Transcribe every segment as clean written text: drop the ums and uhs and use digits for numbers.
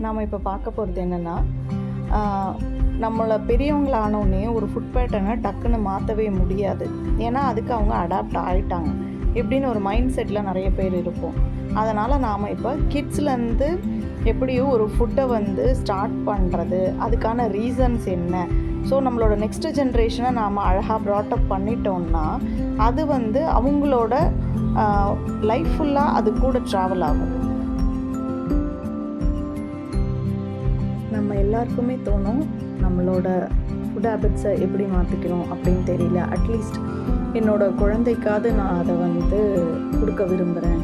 நாம் இப்போ பார்க்க போகிறது என்னென்னா, நம்மளை பெரியவங்களானோடனே ஒரு ஃபுட் பேட்டர்னை டக்குன்னு மாற்றவே முடியாது. ஏன்னா அதுக்கு அவங்க அடாப்ட் ஆகிட்டாங்க எப்படின்னு ஒரு மைண்ட் செட்டில் நிறைய பேர் இருப்போம். அதனால் நாம் இப்போ கிட்ஸ்லேருந்து எப்படியும் ஒரு ஃபுட்டை ஸ்டார்ட் பண்ணுறது, அதுக்கான ரீசன்ஸ் என்ன, ஸோ நம்மளோட நெக்ஸ்ட் ஜென்ரேஷனை நாம் அழகாக ப்ராட்டப் பண்ணிட்டோம்னா அது அவங்களோட லைஃப் ஃபுல்லாக அது கூட ட்ராவல் ஆகும். நம்ம எல்லாருக்குமே தோணும் நம்மளோட ஃபுட் ஹேபிட்ஸை எப்படி மாற்றிக்கணும் அப்படின்னு தெரியல. அட்லீஸ்ட் என்னோடய குழந்தைக்காவது நான் அதை கொடுக்க விரும்புகிறேன்.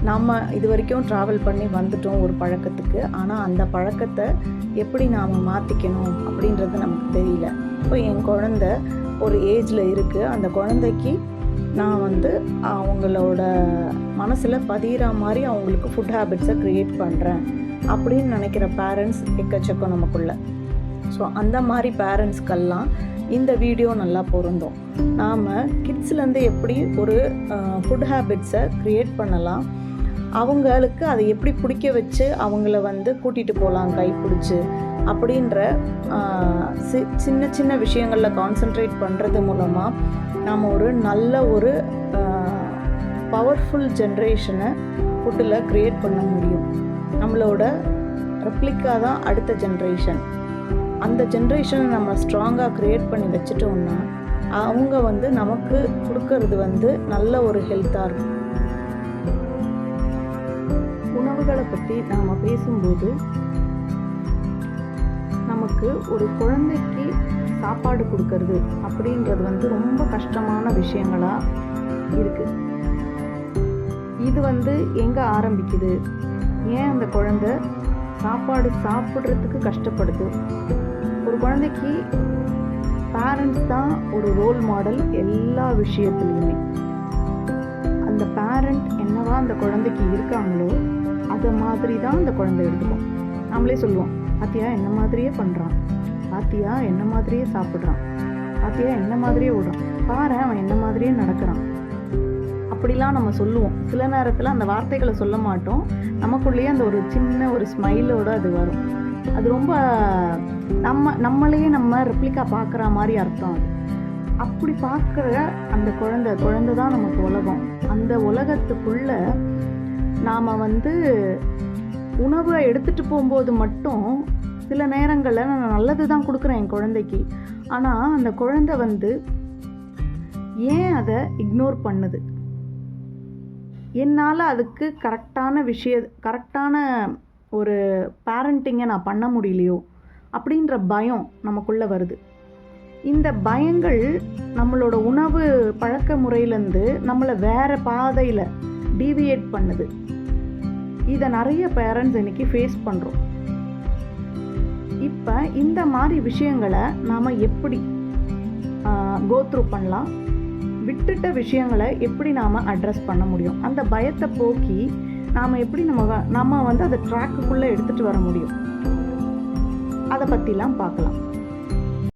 நம்ம இது வரைக்கும் ட்ராவல் பண்ணி வந்துட்டோம் ஒரு பழக்கத்துக்கு, ஆனால் அந்த பழக்கத்தை எப்படி நாம் மாற்றிக்கணும் அப்படின்றது நமக்கு தெரியல. இப்போ என் குழந்த ஒரு ஏஜில் இருக்குது, அந்த குழந்தைக்கு நான் அவங்களோட மனசில் பதிகிற மாதிரி அவங்களுக்கு ஃபுட் ஹேபிட்ஸை க்ரியேட் பண்ணுறேன் அப்படின்னு நினைக்கிற பேரண்ட்ஸ் எக்கச்சக்கம் நமக்குள்ள. ஸோ அந்த மாதிரி பேரண்ட்ஸ்க்கெல்லாம் இந்த வீடியோ நல்லா பொருந்தும். நாம் கிட்ஸ்லேருந்து எப்படி ஒரு ஃபுட் ஹேபிட்ஸை க்ரியேட் பண்ணலாம், அவங்களுக்கு அதை எப்படி பிடிக்க வச்சு அவங்கள கூட்டிகிட்டு போகலாம் கைப்பிடிச்சி அப்படின்ற சின்ன சின்ன விஷயங்களில் கான்சென்ட்ரேட் பண்ணுறது மூலமாக நாம் ஒரு நல்ல ஒரு பவர்ஃபுல் ஜென்ரேஷனை ஃபுட்டில் க்ரியேட் பண்ண முடியும். நம்மளோட ரெப்ளிகா தான் அடுத்த ஜென்ரேஷன். அந்த ஜென்ரேஷனை நம்ம ஸ்ட்ராங்காக க்ரியேட் பண்ணி வச்சுட்டோம்னா அவங்க நமக்கு கொடுக்கறது நல்ல ஒரு ஹெல்த்தாக இருக்கும். உணவுகளை பற்றி நாம் பேசும்போது நமக்கு ஒரு குழந்தைக்கு சாப்பாடு கொடுக்கறது அப்படின்றது ரொம்ப கஷ்டமான விஷயங்களாக இருக்குது. இது எங்கே ஆரம்பிக்குது, ஏன் அந்த குழந்தை சாப்பாடு சாப்பிட்றதுக்கு கஷ்டப்படுது? ஒரு குழந்தைக்கு பேரண்ட்ஸ் தான் ஒரு ரோல் மாடல் எல்லா விஷயத்துலையுமே. அந்த பேரண்ட் என்னவா அந்த குழந்தைக்கு இருக்காங்களோ அதை மாதிரி தான் அந்த குழந்தை எடுத்துக்கும். நம்மளே சொல்லுவோம், பாத்தியா என்ன மாதிரியே பண்ணுறான், பாத்தியா என்ன மாதிரியே சாப்பிட்றான், பாத்தியா என்ன மாதிரியே ஓடுறான், பாரு அவன் என்ன மாதிரியே நடக்கிறான், அப்படிலாம் நம்ம சொல்லுவோம். சில நேரத்தில் அந்த வார்த்தைகளை சொல்ல மாட்டோம், நமக்குள்ளேயே அந்த ஒரு சின்ன ஒரு ஸ்மைலோடு அது வரும். அது ரொம்ப நம்மளையே நம்ம ரெப்ளிகா பார்க்குற மாதிரி அர்த்தம். அது அப்படி பார்க்குற அந்த குழந்தை தான் நமக்கு உலகம். அந்த உலகத்துக்குள்ளே நாம் உணவை எடுத்துகிட்டு போகும்போது மட்டும் சில நேரங்களில் நான் நல்லது தான் கொடுக்குறேன் என் குழந்தைக்கு, ஆனால் அந்த குழந்தை ஏன் அதை இக்னோர் பண்ணுது, என்னால் அதுக்கு கரெக்டான ஒரு பேரண்டிங்கை நான் பண்ண முடியலையோ அப்படின்ற பயம் நமக்குள்ளே வருது. இந்த பயங்கள் நம்மளோட உணவு பழக்க முறையிலேருந்து நம்மளை வேறு பாதையில் டீவியேட் பண்ணுது. இதை நிறைய பேரண்ட்ஸ் இன்னைக்கு ஃபேஸ் பண்ணுறோம். இப்போ இந்த மாதிரி விஷயங்களை நாம் எப்படி கோத்ரூ பண்ணலாம், விட்டுட்ட விஷயங்களை எப்படி நாம் அட்ரஸ் பண்ண முடியும், அந்த பயத்தை போக்கி நாம் எப்படி நம்ம அதை ட்ராக்குக்குள்ளே எடுத்துகிட்டு வர முடியும், அதை பற்றிலாம் பார்க்கலாம்.